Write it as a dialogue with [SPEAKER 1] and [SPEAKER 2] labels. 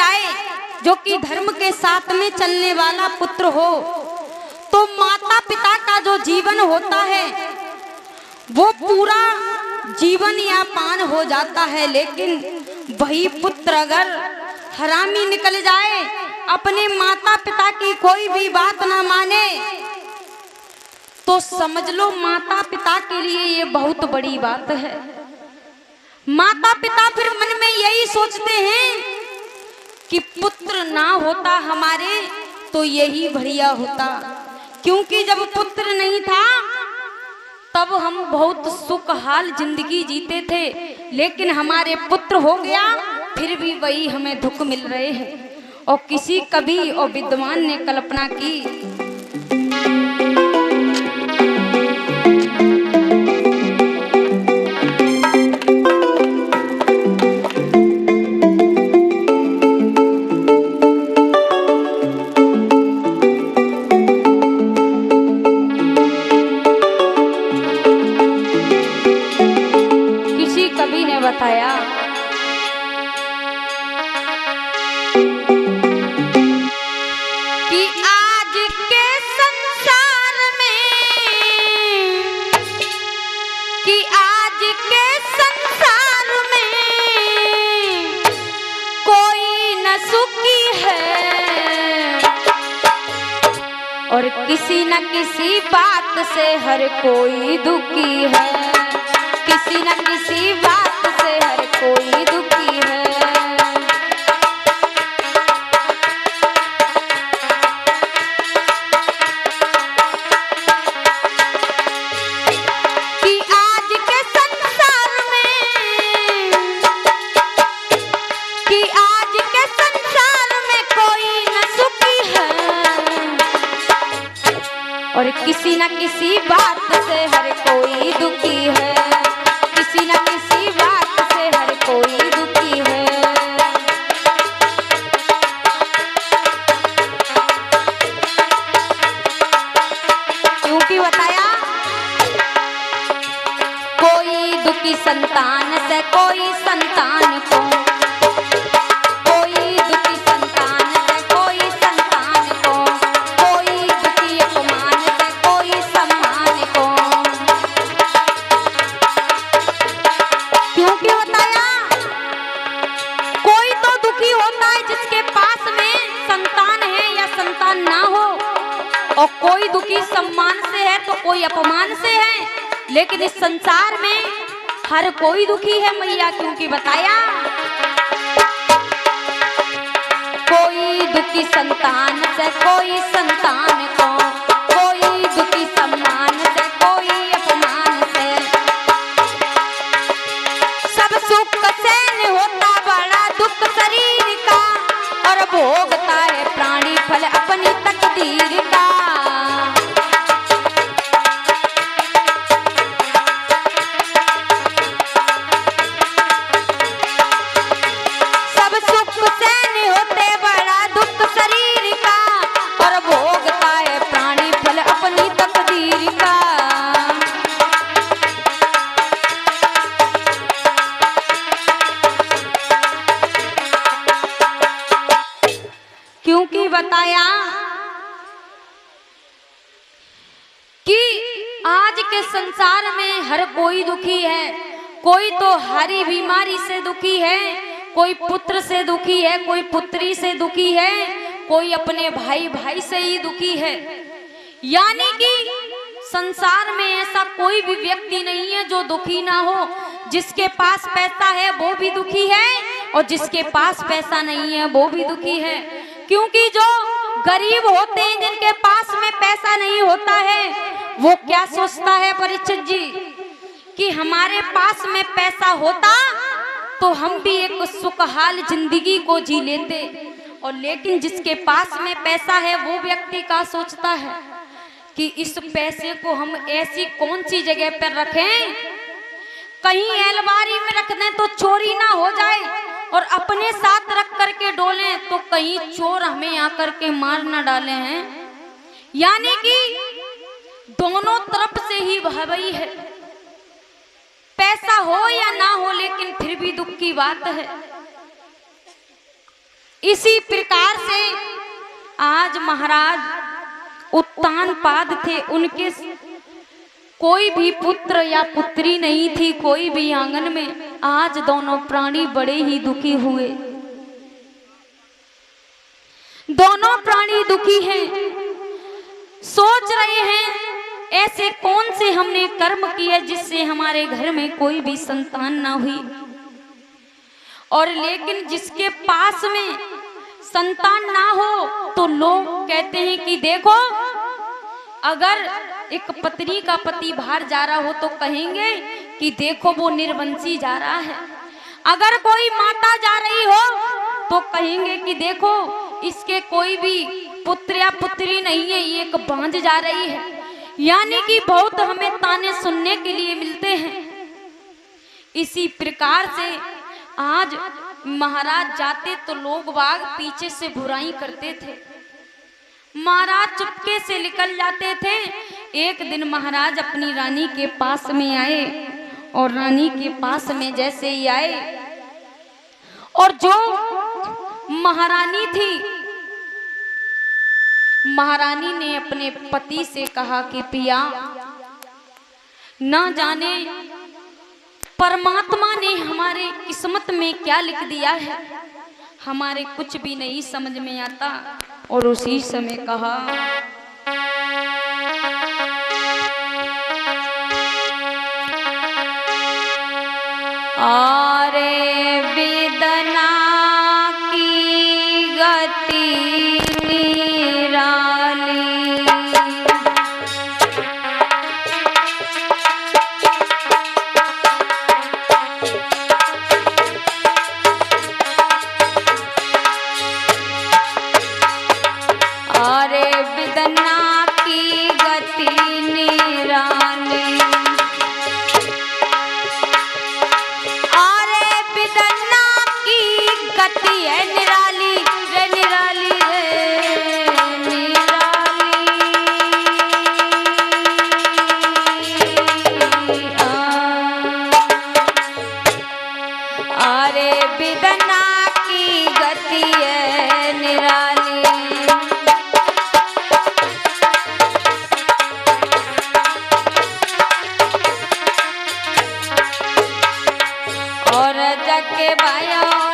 [SPEAKER 1] जाए, जो कि धर्म के साथ में चलने वाला पुत्र हो, तो माता पिता का जो जीवन होता है वो पूरा जीवन यापन हो जाता है। लेकिन वही पुत्र अगर हरामी निकल जाए, अपने माता पिता की कोई भी बात ना माने, तो समझ लो माता पिता के लिए ये बहुत बड़ी बात है। माता पिता फिर मन में यही सोचते हैं कि पुत्र ना होता हमारे तो यही बढ़िया होता, क्योंकि जब पुत्र नहीं था तब हम बहुत सुखहाल जिंदगी जीते थे, लेकिन हमारे पुत्र हो गया फिर भी वही हमें दुख मिल रहे हैं। और किसी कवि और विद्वान ने कल्पना की, बताया कि आज के संसार में, कि आज के संसार में कोई न सुखी है, और किसी न किसी बात से हर कोई दुखी है, किसी न किसी बात से हर कोई दुखी है। कि आज के संसार में, कि आज के संसार में कोई न सुखी है, और किसी न किसी बात से हर कोई दुखी है, किसी न किसी बात से हर कोई दुखी है। क्योंकि बताया कोई दुखी संतान से कोई संतान को, कोई दुखी संतान से कोई संतान को, कोई दुखी अपमान से कोई सम्मान को। क्योंकि बताया कोई तो दुखी होता है जिसके पास में संतान है या संतान ना हो, और कोई दुखी सम्मान से है तो कोई अपमान से है, लेकिन इस संसार में हर कोई दुखी है मैया। क्योंकि बताया कोई दुखी संतान से कोई संतान को, कोई दुखी सम्मान से कोई अपमान से। सब सुख से न होता बड़ा दुख शरीर का, और भोगता है प्राणी फल अपनी तकदीर का। सब सुख से न होते बड़ा दुख शरीर का, और भोगता है प्राणी फल अपनी तकदीर का। क्योंकि बताया कि आज के संसार में हर कोई दुखी है, कोई तो हरी बीमारी से दुखी है, कोई पुत्र से दुखी है, कोई पुत्री से दुखी है, कोई अपने भाई भाई से ही दुखी है। यानी कि संसार में ऐसा कोई भी व्यक्ति नहीं है जो दुखी ना हो। जिसके पास पैसा है वो भी दुखी है, और जिसके पास पैसा नहीं है वो भी दुखी है। क्योंकि जो गरीब होते हैं, जिनके पास में पैसा नहीं होता है, वो क्या सोचता है परीक्षित जी, कि हमारे पास में पैसा होता तो हम भी एक सुखहाल जिंदगी को जी लेते। और लेकिन जिसके पास में पैसा है वो व्यक्ति क्या सोचता है कि इस पैसे को हम ऐसी कौन सी जगह पर रखें, कहीं अलमारी में रख दें तो चोरी ना हो जाए, और अपने साथ रख करके डोलें तो कहीं चोर हमें आकर के मार ना डाले हैं। यानी कि दोनों तरफ से ही भय है, पैसा हो या ना हो, लेकिन फिर भी दुख की बात है। इसी प्रकार से आज महाराज उत्तान पाद थे, उनके कोई भी पुत्र या पुत्री नहीं थी, कोई भी आंगन में। आज दोनों प्राणी बड़े ही दुखी हुए, दोनों प्राणी दुखी हैं, सोच रहे हैं ऐसे कौन से हमने कर्म किए जिससे हमारे घर में कोई भी संतान ना हुई। और लेकिन जिसके पास में संतान ना हो तो लोग कहते हैं कि देखो, अगर एक पत्नी का पति बाहर जा रहा हो तो कहेंगे कि देखो वो निर्वंशी जा रहा है। अगर कोई माता जा रही हो तो कहेंगे कि देखो इसके कोई भी पुत्र या पुत्री नहीं है, ये एक बांझ जा रही है। यानी कि बहुत हमें ताने सुनने के लिए मिलते हैं। इसी प्रकार से आज महाराज जाते तो लोग बाग पीछे से बुराई करते थे, महाराज चुपके से निकल जाते थे। एक दिन महाराज अपनी रानी के पास में आए और रानी के पास में जैसे ही आए और जो महारानी थी, महारानी ने अपने पति से कहा कि पिया, ना जाने परमात्मा ने हमारे किस्मत में क्या लिख दिया है, हमारे कुछ भी नहीं समझ में आता। और उसी समय कहा, अरे वेदना की गति निराली, अरे वेदना की गति निराली, अरे वेदना की गति है निराली रे, निराली रे निराली। अरे वेदना की गति है निराली, और जग के भाइयों